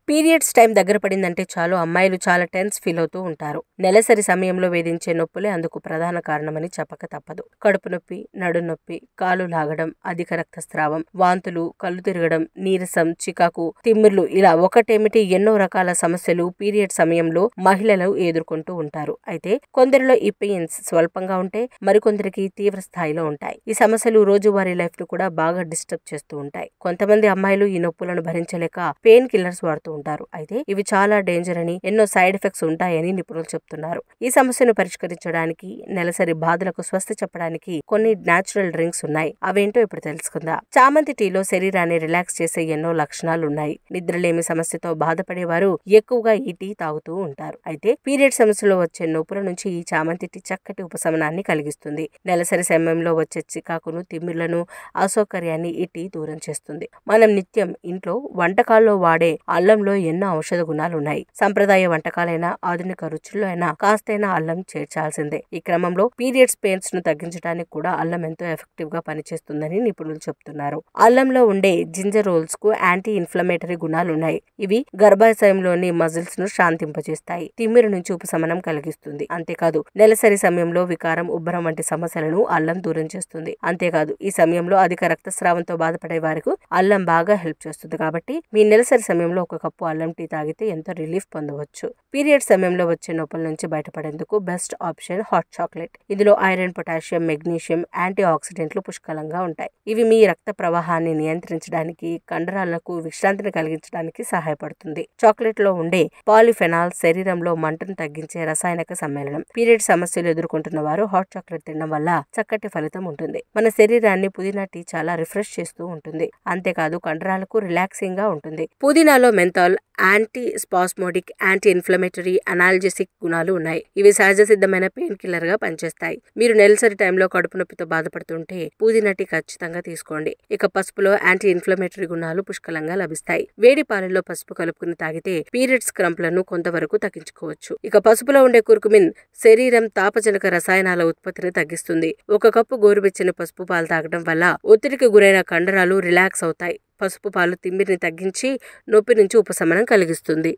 Periods time దగ్గర పడిందంటే చాలు అమ్మాయిలు చాలా టెన్స్ ఫీల్ అవుతూ ఉంటారు. నెలసరి సమయంలో వేధించే నొప్పులే అందుకు ప్రధాన కారణమని చెప్పక తప్పదు. కడుపు నొప్పి, నడు నొప్పి, కాలు లాగడం, అధిక రక్తస్రావం, వాంతులు, కళ్ళు తిరగడం, నీరసం, చికాకు, తిమ్మిర్లు ఇలా ఒకటేమిటి ఎన్నో రకాల సమస్యలు పీరియడ్ సమయంలో మహిళలు ఎదుర్కొంటూ ఉంటారు. అయితే కొందరిలో ఈ పెయిన్స్ స్వల్పంగా ఉంటే మరికొందరికి తీవ్ర స్థాయిలో ఉంటాయి. ఈ సమస్యలు రోజువారీ లైఫ్ ను కూడా బాగా డిస్టర్బ్ చేస్తూ ఉంటాయి. కొంతమంది అమ్మాయిలు ఈ నొప్పులను భరించలేక పెయిన్ కిల్లర్స్ వాడుతూ ఉంటారు. అయితే ఇవి చాలా డేంజర్ అని, ఎన్నో సైడ్ ఎఫెక్ట్స్ ఉంటాయని నిపుణులు చెప్తున్నారు. ఈ సమస్యను పరిష్కరించడానికి, నెలసరి బాధలకు స్వస్తి చెప్పడానికి కొన్ని న్యాచురల్ డ్రింక్స్ ఉన్నాయి. అవేంటో ఇప్పుడు తెలుసుకుందాం. చామంతి టీలో శరీరాన్ని రిలాక్స్ చేసే ఎన్నో లక్షణాలు ఉన్నాయి. నిద్రలేమి సమస్యతో బాధపడేవారు ఎక్కువగా ఈ టీ తాగుతూ ఉంటారు. అయితే పీరియడ్ సమస్యలో వచ్చే నొప్పుల నుంచి ఈ చామంతి టీ చక్కటి ఉపశమనాన్ని కలిగిస్తుంది. నెలసరి సమయంలో వచ్చే చికాకును, తిమ్మిర్లను, అసౌకర్యాన్ని ఈ టీ దూరం చేస్తుంది. మనం నిత్యం ఇంట్లో వంటకాల్లో వాడే అల్లంలో ఎన్నో ఔషధ గుణాలు ఉన్నాయి. సంప్రదాయ వంటకాలైనా, ఆధునిక రుచుల్లో అయినా కాస్తైనా అల్లం చేర్చాల్సిందే. ఈ క్రమంలో పీరియడ్స్ పెయిన్స్ ను తగ్గించడానికి కూడా అల్లం ఎంతో ఎఫెక్టివ్ గా పనిచేస్తుందని నిపుణులు చెప్తున్నారు. అల్లంలో ఉండే జింజరోల్స్ కు యాంటీ ఇన్ఫ్లమేటరీ గుణాలు ఉన్నాయి. ఇవి గర్భాశయంలోని మజిల్స్ ను శాంతింపజేస్తాయి, తిమ్మిరి నుంచి ఉపశమనం కలిగిస్తుంది. అంతేకాదు నెలసరి సమయంలో వికారం, ఉబ్బరం వంటి సమస్యలను అల్లం దూరం చేస్తుంది. అంతేకాదు ఈ సమయంలో అధిక రక్తస్రావంతో బాధపడే వారికి అల్లం బాగా హెల్ప్ చేస్తుంది. కాబట్టి మీ నెలసరి సమయంలో ఒక కప్పు అల్లం టీ తాగితే ఎంతో రిలీఫ్ పొందవచ్చు. పీరియడ్ సమయంలో వచ్చే నొప్పుల నుంచి బయటపడేందుకు బెస్ట్ ఆప్షన్ హాట్ చాక్లెట్. ఇందులో ఐరన్, పొటాషియం, మెగ్నీషియం, యాంటీ ఆక్సిడెంట్లు పుష్కలంగా ఉంటాయి. ఇవి మీ రక్త ప్రవాహాన్ని నియంత్రించడానికి, కండరాలకు విశ్రాంతిని కలిగించడానికి సహాయపడుతుంది. చాక్లెట్ లో ఉండే పాలిఫెనాల్ శరీరంలో మంటను తగ్గించే రసాయనిక సమ్మేళనం. పీరియడ్ సమస్యలు ఎదుర్కొంటున్న వారు హాట్ చాక్లెట్ తినడం వల్ల చక్కటి ఫలితం ఉంటుంది. మన శరీరాన్ని పుదీనా టీ చాలా రిఫ్రెష్ చేస్తూ ఉంటుంది. అంతేకాదు కండరాలకు రిలాక్సింగ్ గా ఉంటుంది. పుదీనాలో menthol, anti spasmodic, anti inflammatory, analgesic గుణాలు ఉన్నాయి. ఇవి సహజ సిద్ధమైన పెయిన్ కిల్లర్ గా పనిచేస్తాయి. మీరు నెలసరి టైంలో కడుపు నొప్పితో బాధపడుతుంటే పుదీనా టీ ఖచ్చితంగా తీసుకోండి. ఇక పసుపులో యాంటీ ఇన్ఫ్లమేటరీ గుణాలు పుష్కలంగా లభిస్తాయి. వేడి పాలల్లో పసుపు కలుపుకుని తాగితే పీరియడ్స్ క్రంప్లను కొంతవరకు తగ్గించుకోవచ్చు. ఇక పసుపులో ఉండే కుర్కుమిన్ శరీరం తాపజనక రసాయనాల ఉత్పత్తిని తగ్గిస్తుంది. ఒక కప్పు గోరువెచ్చని పసుపు పాలు తాగడం వల్ల ఒత్తిడికి గురైన కండరాలు రిలాక్స్ అవుతాయి. పసుపు పాలు తిమ్మిరిని తగ్గించి నొప్పి నుంచి ఉపశమనం కలిగిస్తుంది.